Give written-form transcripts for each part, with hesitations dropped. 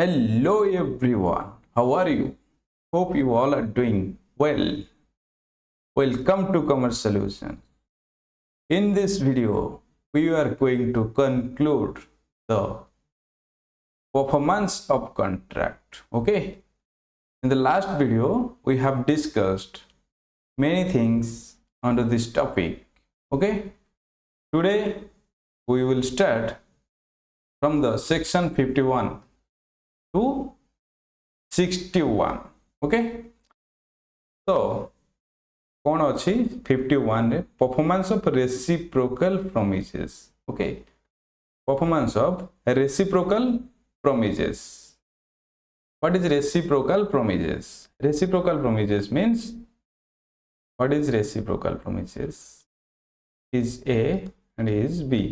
Hello everyone, how are you? Hope you all are doing well. Welcome to Commerce Solutions. In this video, we are going to conclude the performance of contract. Okay. In the last video, we have discussed many things under this topic. Okay. Today, we will start from the section 51 to 61. Okay. So, कौन अच्छी 51 रे performance of reciprocal promises. Okay, performance of reciprocal promises. What is reciprocal promises? Reciprocal promises means, what is reciprocal promises? Is A and is B.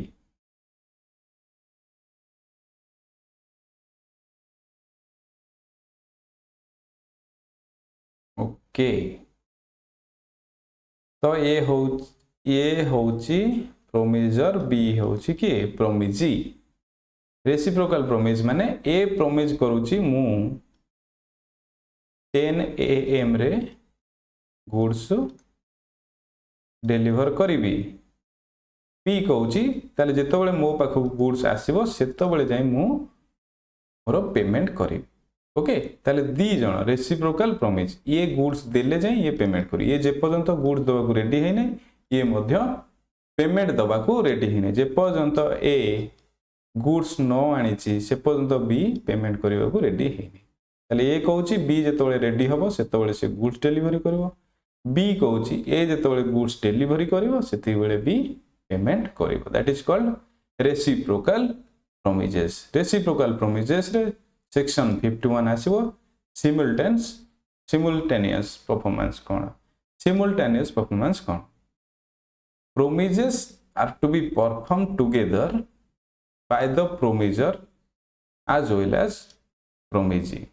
Okay. तो ये होची प्रोमिजर, B होची कि प्रोमिजी. Reciprocal promise माने ए promise करूची मु 10 AM रे goods deliver करिवि. B कहूची ताले जेतबेले मो पाखु गुड्स आसीबो सेतबेले जाई मु मोर पेमेंट करिवि. ओके, ताले दी जण रेसिप्रोकल प्रोमिज. ये गुड्स देले जाए ये पेमेंट करी. ये जे पर्यंत गुड्स दबा को रेडी है नै, ये मध्य पेमेंट दबा को रेडी है नै. जे पर्यंत ए गुड्स न आनीची से पर्यंत बी पेमेंट करबा को रेडी है नै. ताले ए कहूची बी जेतबेले रेडी हबो सेतबेले से गुड्स डिलीवरी करबो. बी कहूची ए जेतबेले गुड्स डिलीवरी करबो सेतिबेले बी पेमेंट करबो. That is called reciprocal promises. Reciprocal promises रे सेक्शन 51 आसीबो simultaneous performance. कोन simultaneous performance कोन? Promises are to be performed together by the promiser as well as promisee.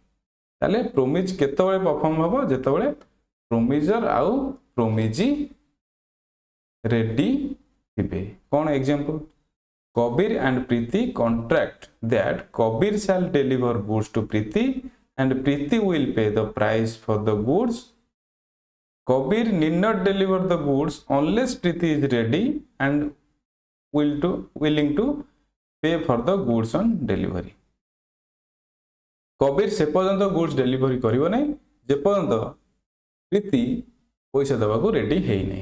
ताले promise केतबेले परफॉर्म हबो जेतबेले promiser आउ promisee रेडी थिबे. कोन example? Kabir and Preeti contract that Kabir shall deliver goods to Preeti and Preeti will pay the price for the goods. Kabir need not deliver the goods unless Preeti is ready and willing to pay for the goods on delivery. Kabir से पर्यंत goods delivery करिवो नै जे पर्यंत प्रीति पैसा देबा को ready हेई नै.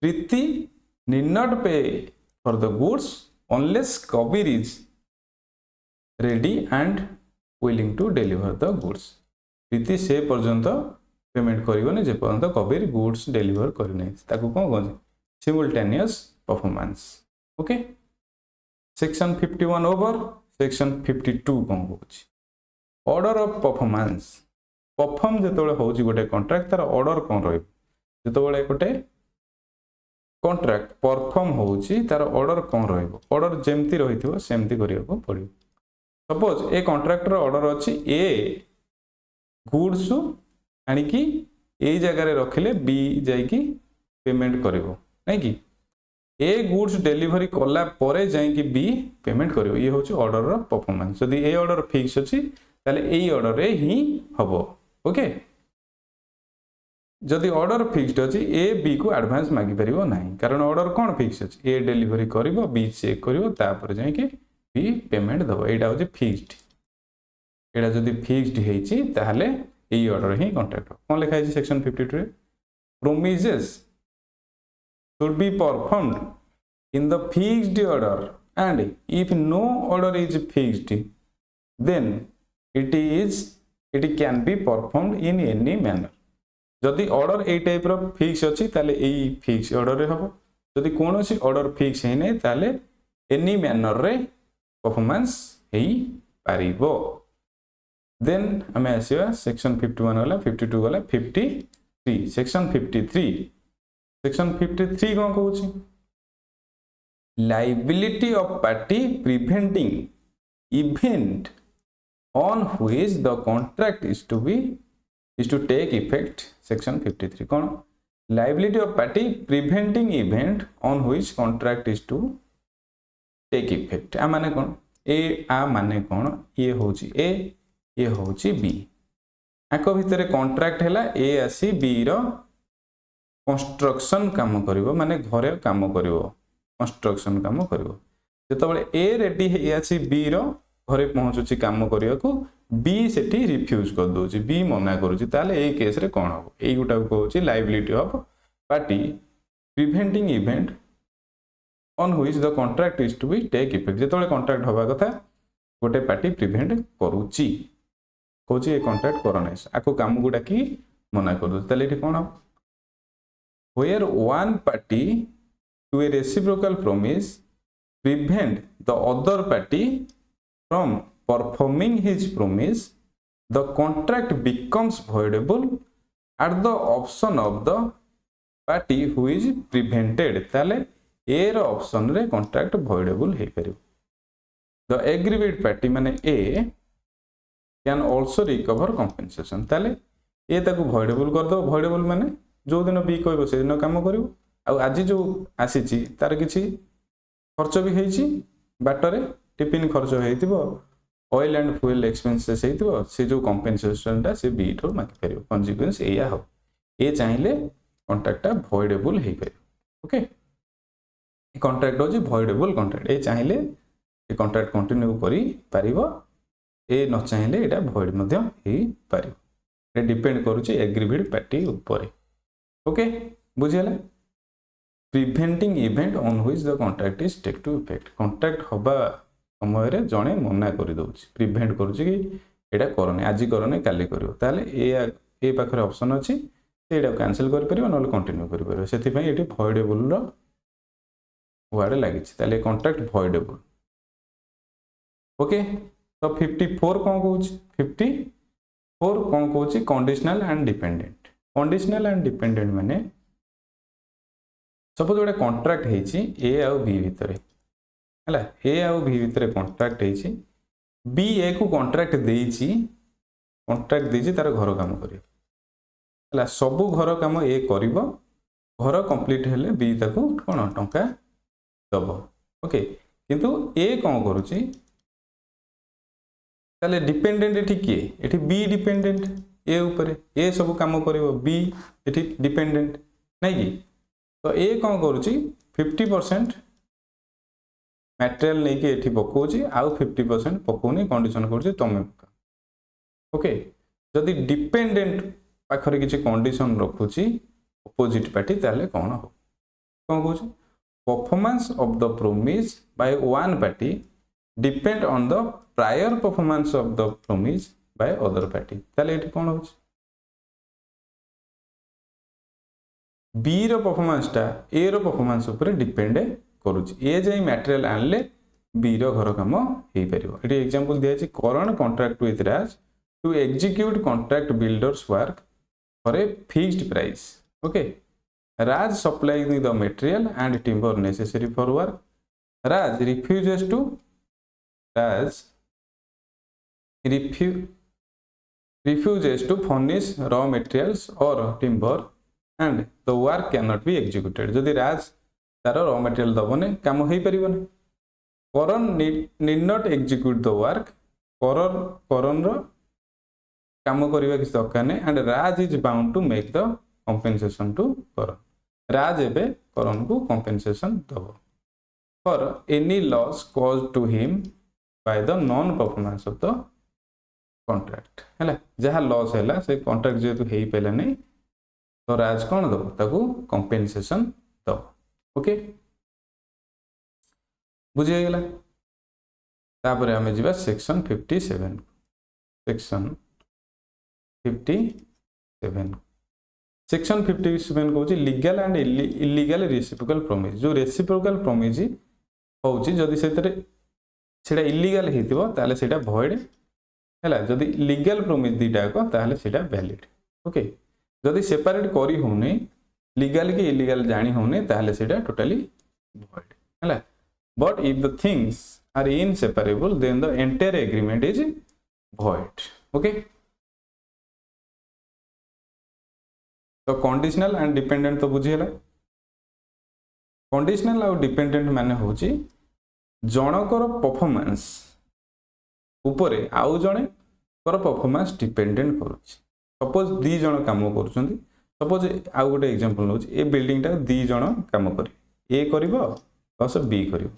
प्रीति need not pay for the goods unless Kabir is ready and willing to deliver the goods. प्रीति से पर्यंत पेमेंट करिवो नै जे पर्यंत कबीर गुड्स डिलीवर करि नै. ताकू कोन कहै? Simultaneous performance. Okay, section 51 over. Section 52 कोन कहै? Order of performance. परफॉर्म जेतबेले होउची गोटे कॉन्ट्रैक्ट तार ऑर्डर कोन रहै? जेतबेले गोटे कॉन्ट्रैक्ट परफॉर्म होउची तार ऑर्डर कोन रहइबो? ऑर्डर जेमती रहिथिबो सेमती करियाको पड़िबो. सपोज ए कॉन्ट्रैक्टर ऑर्डर अछि ए गुड्स आनी कि ए जगह रे रखिले बी जाई कि पेमेंट करिवो नै कि ए गुड्स डिलीवरी कला परे जाई कि बी पेमेंट करिवो. ये होउची ऑर्डर रो परफॉर्मेंस. जदी ए ऑर्डर फिक्स अछि ताले एई ऑर्डर रे ही हबो. ओके, जदि ऑर्डर फिक्स्ड अछि ए बी को एडवांस मागी परिबो नाही, कारण ऑर्डर कोन फिक्स अछि. ए डिलीवरी करिवो, बी चेक करिवो, तापर जाय कि बी पेमेंट दबो. एटा होछि फिक्स्ड. एटा जदि फिक्स्ड हेछि ताहले एई ऑर्डर ही कॉन्ट्रैक्ट. कोन लिखा है सेक्शन 52 रे? Promises should be performed in the fixed order and if no order is fixed then it can be performed in any manner. जदि ऑर्डर ए टाइप रो fix अछि ताले एई फिक्स ऑर्डर रे हबो. जदि कोनोसी ऑर्डर फिक्स हे नै ताले एनी मैनर रे परफॉर्मेंस हेई पारिबो. देन हमें आसीबा सेक्शन 51 वाला, 52 वाला, 53. सेक्शन 53. सेक्शन 53 कोन कहूची? Liability of party preventing event on which the contract is to take effect. Section 53 कौन? Liability of party preventing event on which contract is to take effect. आ माने कौन? ए आ माने कौन ये होची ए ये होची बी आक भितर कॉन्ट्रैक्ट हैला ए आसी बी रो कंस्ट्रक्शन काम करिवो माने घरे काम करिवो कंस्ट्रक्शन काम करिवो जेतबेले ए रेडी हे आसी बी रो घरे पहुंचुची काम करिया को बी सेठी रिफ्यूज कर दोची बी मना करूची ताले ए केस रे कोन हो ए गुटा को होची liability of party preventing event on which the contract is to be take effect जेतबेले कॉन्ट्रैक्ट होबा कथा गोटे पार्टी प्रिवेंट करूची कहूँ ये कॉन्ट्रैक्ट कर ना आपको कम गुड़ा कि मना कर दे ये कौन where one party to a reciprocal promise prevent the other party from performing his promise the contract becomes voidable at the option of the party who is prevented ताले ए रो ऑप्शन रे कॉन्ट्रैक्ट voidable हे परिबो the aggrieved party माने ए can also recover compensation ताले ये ताको voidable कर दो voidable माने जो दिन बी कहबो से दिन काम करिवो आ आज जो आसीची तार किछि खर्च भी हेछि बाटरे टिफिन खर्च हेतिबो ऑयल एंड फ्यूल एक्सपेंसेस हेतिबो से जो कंपेनसेशन ता से बी ठो माकी परिबो कॉन्सिक्वेंस एया हो ए चाहिले कॉन्ट्रैक्ट voidable हे परिबो ओके कॉन्ट्रैक्ट हो जे voidable कॉन्ट्रैक्ट ए चाहिले ए कॉन्ट्रैक्ट कंटिन्यू करी परिबो ए न चाहिए एटा void मध्य हे पारिबो ए डिपेंड करूची एग्रीवेड पार्टी ऊपर ओके बुझियला preventing event on which the contract is take to effect contract होबा समय रे जणे मना करि दोची प्रिवेंट करूची कि एटा करने आज करने काली करिवो ताले ए पाखरे ऑप्शन अछि एटा कैंसिल करि परिबो नले कंटिन्यू करि परिबो सेति पई एटी voidable रो वर्ड लागिछि ताले कॉन्ट्रैक्ट voidable ओके तो 54 कौन कहूँ 54 कौन कहूँ कंडीशनल एंड डिपेंडेंट माने सपोज गोटे कॉन्ट्रैक्ट हेछि ए आउ बी भितर हैला ए आउ बी भितर कॉन्ट्रैक्ट हेछि बी ए को कॉन्ट्रैक्ट देछि तार घर काम करियो हैला सब घर काम ए करिवो घर कंप्लीट हेले बी ताको कोन टंका दबो ओके किंतु ए कौन करूछि ताले डिपेंडेंट एठी किए एठी बी डिपेंडेंट ए ऊपर ए सब काम करिवो बी एठी डिपेंडेंट नै कि तो ए कौन करूची 50% मटेरियल नै कि एठी पकोची आउ 50% पकोनी कंडीशन करूची तमे पका ओके जदी डिपेंडेंट पाखरे किछि कंडीशन रखुची अपोजिट पार्टी ताले कोन हो कोन कहूची performance of the promise by one party depend on the prior performance of the promise by other party ताले एठी कोन होछ बी रो परफॉर्मेंस ता ए रो परफॉर्मेंस ऊपर डिपेंड करूछ ए जे मटेरियल आनले बी रो घर काम हे परिबो एठी एग्जांपल दिया छै current contract with Raj to execute contract builders work for a fixed price okay Raj supplying the material and timber necessary for work Raj refuses to Raj refuses to furnish raw materials or timber and the work cannot be executed जदि राज तार raw material दबने काम होई परिबने करण need not execute the work करण रो काम करिवा कि दरकार नै and Raj is bound to make the compensation to करण राज एबे करण को compensation दबो for any loss caused to him by the non performance of the contract हैला जहा लॉस हैला से कॉन्ट्रैक्ट जेतु हेई पेला नै तो राज कोन दबो ताकू कंपेंसेशन दबो ओके बुझे गेला तापरे हमें जिबा सेक्शन 57 सेक्शन 57 कहूँ legal and illegal reciprocal promise जो रेसिप्रोकल प्रॉमिस होउची जदी सेटा इलीगल हेतिबो ताले सेटा void हैला जदी लीगल प्रॉमिस दीटा को ताले सेटा वैलिड ओके जदी सेपरेट करी होने लीगल के इलीगल जानी होने ताले सेटा टोटली void हैला but if the things are inseparable then the entire agreement is void okay तो कंडीशनल एंड डिपेंडेंट तो बुझी हैला कंडीशनल और डिपेंडेंट माने होची जनकर परफॉर्मेंस उपरे आउ जणे कर परफॉर्मेंस डिपेंडेंट करूछि सपोज दी जण काम करूछंती सपोज आउ गोटे एग्जांपल नउछि ए बिल्डिंग टा दी जण काम करी ए करिवो प्लस बी करिवो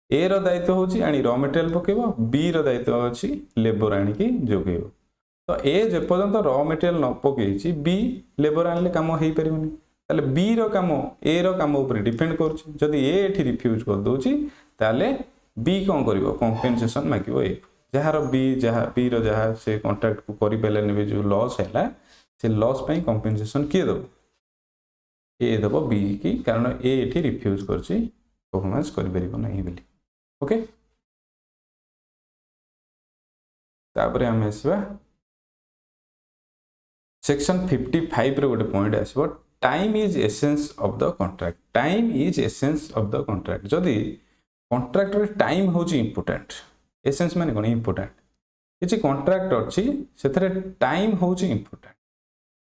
ए रो दायित्व होछि आनी रॉ मटेरियल पकेबो बी रो दायित्व अछि लेबर आनी की जोगेबो तो ए जे पर्यंत रॉ मटेरियल न पकेछि बी लेबर आनले काम हेई परिबोनी ताले बी रो काम ए रो काम ऊपर डिपेंड करूछि जदी ए एठी रिफ्यूज कर दोछि ताले बी कोन करिवो कंपेंसेशन मागिवो ए जहार बी जहा बी रो जहा से कॉन्ट्रैक्ट को करि पेलेनी भी जो लॉस हैला से लॉस पई कंपेंसेशन किए दबो ए दबो बी की कारण ए एठी रिफ्यूज करछि परफॉर्मेंस करि परिबो नाही बोली ओके तापरे हम आसबा सेक्शन 55 रे गोटे पॉइंट आसबो time is essence of the contract time is essence of the contract जदी कॉन्ट्रैक्ट रे टाइम होची इंपोर्टेंट एसेंस माने कोन इंपोर्टेंट किछि कॉन्ट्रैक्ट अछि सेथरे टाइम होची इंपोर्टेंट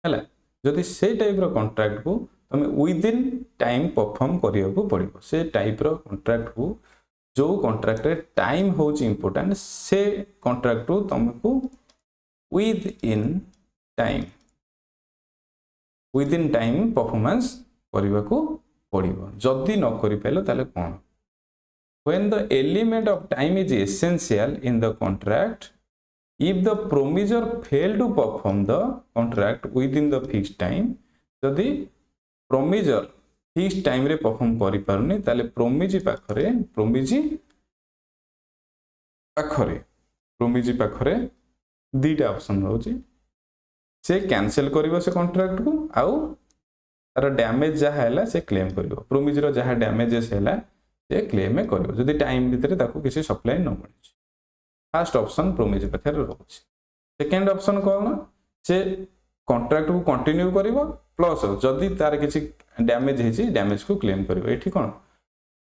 हैला जदी से टाइप रो कॉन्ट्रैक्ट को तमे विद इन टाइम परफॉर्म करिया को पड़िबो से टाइप रो कॉन्ट्रैक्ट को जो कॉन्ट्रैक्ट रे टाइम होची इंपोर्टेंट से कॉन्ट्रैक्ट को तुमको विद इन टाइम परफॉर्मेंस करिवा को पड़िबो जदी न करि पैलो ताले कोन when the element of time is essential in the contract if the promisor fail to perform the contract within the fixed time जदि promisor fixed time रे perform करि पारुनी ताले promisee पाखरे दीटा ऑप्शन रहउची से कैंसिल करिवो से कॉन्ट्रैक्ट को आउ तार डैमेज जहा हैला से क्लेम करिवो promisee रो जहा डैमेजेस हैला से क्लेम में करिवो जदि टाइम भीतर ताको किसी सप्लाई न मिलछि फर्स्ट ऑप्शन प्रोमिज पाखर रहउछि सेकंड ऑप्शन कोन से कॉन्ट्रैक्ट को कंटिन्यू करिवो प्लस जदि तार किसी डैमेज हेछि डैमेज को क्लेम करिवो एठी कोन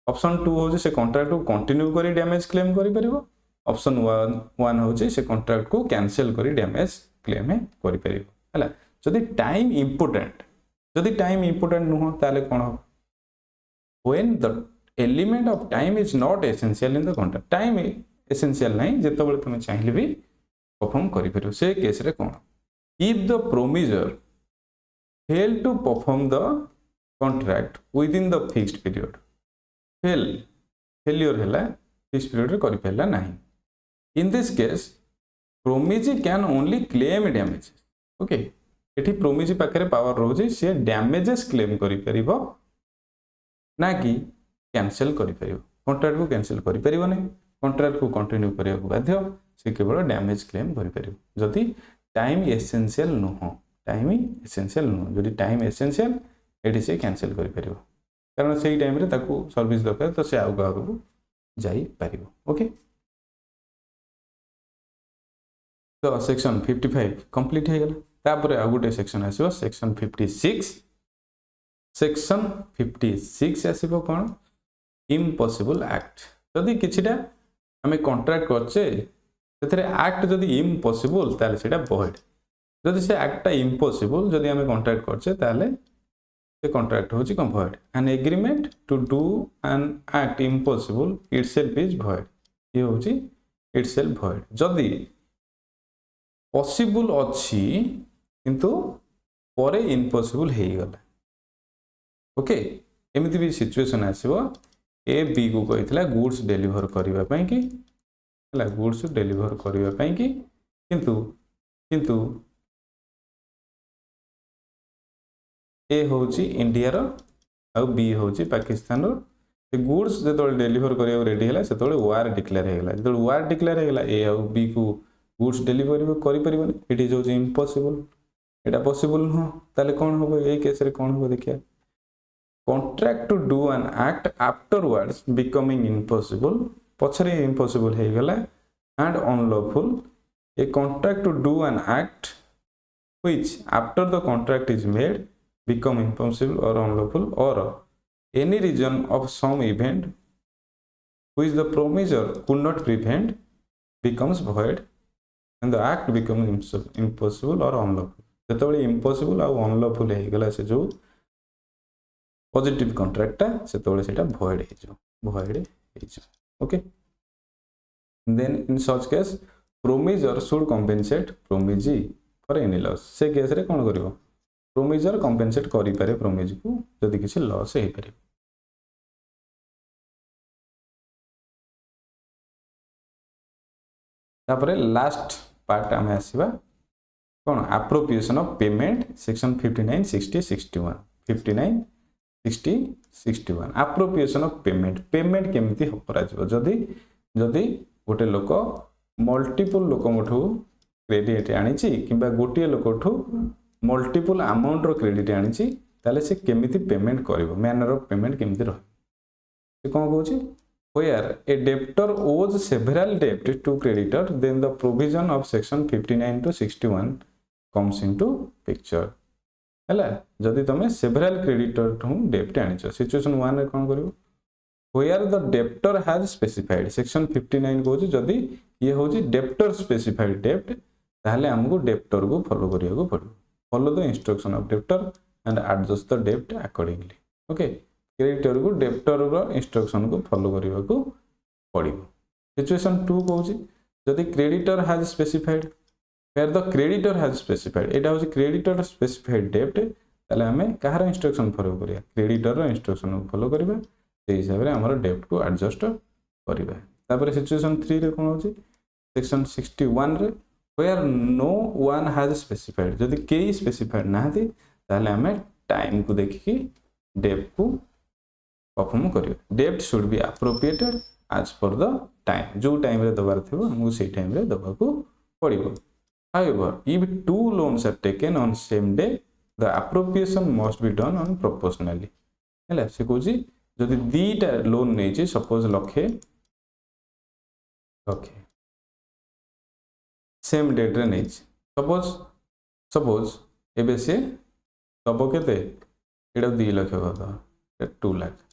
ऑप्शन 2 होछि से कॉन्ट्रैक्ट को कंटिन्यू करी डैमेज क्लेम करि परिवो ऑप्शन 1 होछि से कॉन्ट्रैक्ट को कैंसिल करी डैमेज क्लेम करि परिवो हला जदि टाइम इंपोर्टेंट नुह ताले कोन हो when the element of time is not essential in the contract time essential नहीं जेतो बेले तुम चाहिए भी परफॉर्म करि परियो से केस रे कोन if the promisor fail to perform the contract within the fixed period failure हैला fixed period रे करि पैला नहीं in this case promisee can only claim damages okay एठी promisee पाखरे पावर रहउची से damages claim करि परिबो ना कि कैंसिल करि परिबो कॉन्ट्रैक्ट को कैंसिल करि परिबो नै कॉन्ट्रैक्ट को कंटिन्यू करिया को बाध्य से केवल डैमेज क्लेम करि परिबो जदि टाइम एसेंशियल न हो जदि टाइम एसेंशियल एठी से कैंसिल करि परिबो कारण सेही टाइम रे ताको सर्विस दरकार तो से आउ गाको जाई परिबो ओके तो सेक्शन 55 कंप्लीट हे गेला तापर आ गुटे सेक्शन आसीबो सेक्शन 56 सेक्शन 56 आसीबो कोन इम्पॉसिबल एक्ट जदि किछिटा हमें कॉन्ट्रैक्ट करछे सेथरे एक्ट जदि इम्पॉसिबल ताले सेटा void जदि से एक्ट इम्पॉसिबल जदि हमें कॉन्ट्रैक्ट करछे ताले से कॉन्ट्रैक्ट होची कोन void an agreement to do an act impossible itself is void ये होची itself void जदि पॉसिबल अछि किंतु परे इम्पॉसिबल हे गला ओके एमिति भी सिचुएशन आसीबो ए बी को कहितला गुड्स डिलीवर करिवा पई कि हला गुड्स डिलीवर करिवा पई कि किंतु ए होची इंडिया रो आ बी होची पाकिस्तान रो से गुड्स जेतो डिलीवर करिवा रेडी हला सेतो वार डिक्लेयर हे गला जेतो वार डिक्लेयर हे गला ए आ बी को गुड्स डिलीवर करि परिबो it is impossible Etah possible न ताले कोन होबो ए केस रे कोन होबो देखिया contract to do an act afterwards becoming impossible पछरे impossible हे गला and unlawful a contract to do an act which after the contract is made become impossible or unlawful or any reason of some event which the promisor could not prevent becomes void and the act becomes impossible or unlawful जेतबेले impossible और unlawful हे गला से जो positive contract ता सेतोले सेटा void हे जो okay then in such case promisor should compensate promisee for any loss से case रे कोन करिवो प्रोमिजर कंपेनसेट करि पारे प्रोमिज को जदि किसी लॉस हे पारे तापरे लास्ट पार्ट आमे आसीबा कोन appropriation of payment section 59 60 61 59 60 61 appropriation of payment payment केमिति हो करा जबो जदि जदि गोटे लोक मल्टीपल लोकमठू क्रेडिट आनीची किंबा गोटे लोकठू मल्टीपल अमाउंट रो क्रेडिट आनीची ताले से केमिति पेमेंट करिवो मैनर ऑफ पेमेंट केमिति रह से कोन कहूची where a debtor owes several debt to creditor then the provision of section 59 to 61 comes into picture हैला जदि तमे several creditor ठू debt आनिछ सिचुएशन 1 रे कोन करिवो where the debtor has specified section 59 कहूची जदि ये होची debtor specified debt ताहले हमको debtor को फॉलो करिया को पड़ो follow the instruction of debtor and adjust the debt accordingly okay creditor को डेब्टर रो इंस्ट्रक्शन को फॉलो करबा को पड़िबो सिचुएशन 2 कहूची जदि creditor has specified where the creditor has specified एटा होची क्रेडिटर स्पेसिफाइड डेब्ट ताले हमें कहार इंस्ट्रक्शन फॉलो करिया क्रेडिटर रो इंस्ट्रक्शन को फॉलो करबा से हिसाब रे हमर डेब्ट को एडजस्ट करबा तापर सिचुएशन 3 रे कोन होची सेक्शन 61 रे where no one has specified जदि केई स्पेसिफाइड नाहती ताले हमें टाइम को देखि डेब्ट को परफॉर्म करियो डेब्ट should be appropriated as per the time जो टाइम रे दबार थिबो हमहु सेही टाइम रे दबा को पड़िबो however if two loans are taken on same day the appropriation must be done on proportionally हैला से कोजी जदि दीटा लोन नै छी सपोज लखे ओके सेम डेट रे नै छी सपोज एबे से दबो केते एडा 2 लाख होता 2 लाख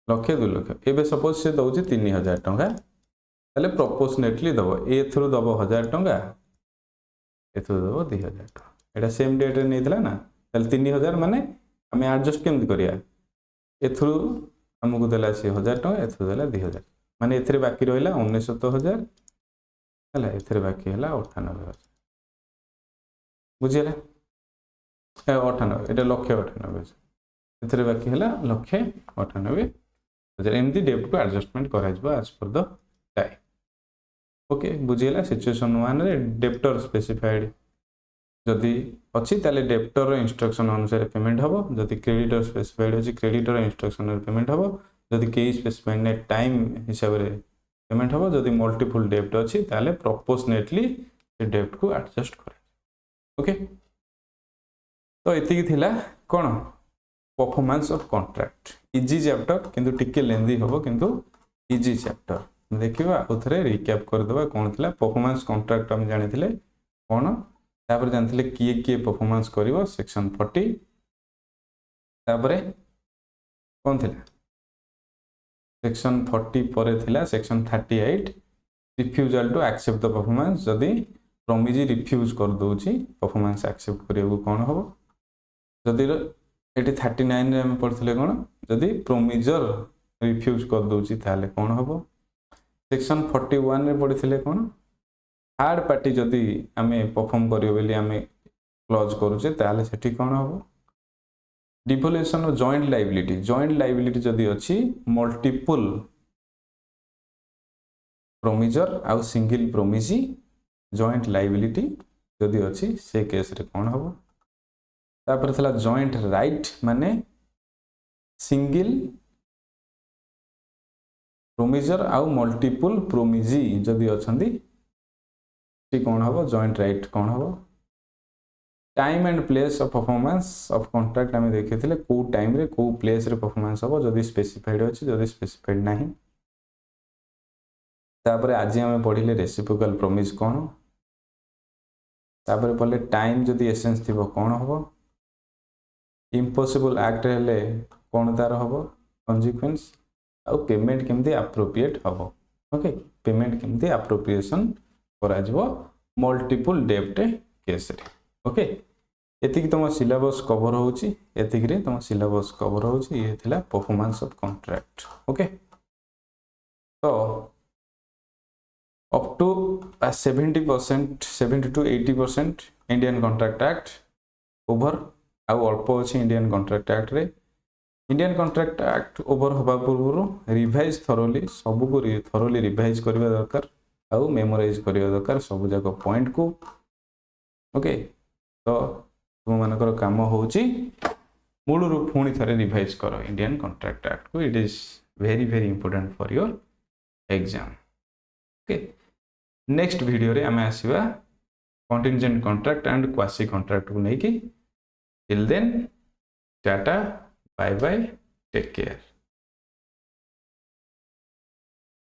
लक्षे 2 लाख एबे सपोज से दउची 3000 टंका ताले प्रोपोर्शनेटली दबो ए थ्रू दबो 1000 टंका ए थ्रू दबो 2000 टंका एटा सेम डेट रे नेथला ना ताले 3000 माने हमें एडजस्ट केम करिया ए थ्रू हमको देला से 1000 टंका ए थ्रू देला 2000 माने एथरे बाकी रहला 19000 हला एथरे बाकी हला 98000 बुझियला 98 एटा लक्षे 98 एथरे बाकी हला लक्षे 98 एमती डेब्ट को एडजस्टमेंट करा जबा as per the time okay बुझियला situation 1 रे डेब्टर स्पेसिफाइड जदि अछि ताले डेब्टर रो इंस्ट्रक्शन अनुसार पेमेंट हबो जदि क्रेडिटर स्पेसिफाइड अछि क्रेडिटर इंस्ट्रक्शन रे पेमेंट हबो जदि केई स्पेसिफाइड ने टाइम हिसाब रे पेमेंट हबो जदि मल्टीपल डेब्ट अछि ताले प्रोपोर्शनेटली से डेब्ट को एडजस्ट करा ओके तो एतिकी थिला कोन performance of contract easy chapter किंतु टिके लेंदी होबो किंतु इजी चैप्टर देखिबा उथरे रिकैप कर देबा कोन थिला परफॉर्मेंस कॉन्ट्रैक्ट हम जानिथिले कोन तापर जानथिले किए परफॉर्मेंस करिवो सेक्शन 40 तापर कोन थिला सेक्शन 40 परे थिला section 38 refusal to accept the performance जदी प्रोमिजी रिफ्यूज कर दोची परफॉर्मेंस एक्सेप्ट करियो कोन होबो जदी एटी 39 रे हम पढ़थिले कोन जदी प्रोमिजर रिफ्यूज कर दोची ताले कोन होबो सेक्शन 41 रे पढ़थिले कोन थर्ड पार्टी जदी हमें परफॉर्म करियो बेली हमें क्लोज करूचे ताले सेठी कोन होबो डिवोल्यूशन ऑफ जॉइंट लायबिलिटी जदी अछि मल्टीपल प्रोमिजर आ सिंगल प्रोमिजी जॉइंट लायबिलिटी जदी अछि से केस रे कोन होबो तापर थला जॉइंट राइट माने सिंगल प्रोमिजर आ मल्टीपल प्रोमिजी जदी अछंदी टी कोन होबो जॉइंट राइट कोन होबो time and place of performance of contract हमें देखिथिले को टाइम रे को प्लेस रे परफॉर्मेंस होबो जदी स्पेसिफाइड अछि जदी स्पेसिफाइड नाही तापर आज हम पढिले रेसिप्रोकल प्रोमिज कोन तापर पले टाइम जदी एसेंस थिबो कोन होबो इम्पॉसिबल एक्ट हेले कोन तार होबो कॉन्सिक्वेंस आ पेमेंट केमती एप्रोप्रिएट होबो ओके पेमेंट केमती एप्रोप्रिएशन करा जबो मल्टीपल डेब्ट केस रे ओके एतिक तुम सिलेबस कवर होउची एतिक रे तुम सिलेबस कवर होउची ये थिला परफॉर्मेंस ऑफ कॉन्ट्रैक्ट ओके तो up to 70%, 70 to 80% Indian contract act over आउ अल्प अच्छे इंडियन कॉन्ट्रैक्ट एक्ट रे इंडियन कॉन्ट्रैक्ट एक्ट ओवर होबा पूर्व रिवाइज थरोली सब को थरोली रिवाइज करबा दरकार आउ मेमोराइज करबा दरकार सब जाक पॉइंट को ओके तो तुम मानकर काम होची मूलरू पुणी थे रिवाइज कर इंडियन कॉन्ट्रैक्ट एक्ट को it is very very important for your exam okay next video रे आमे आसीबा contingent contract and quasi contract को लेके till then tata bye bye take care.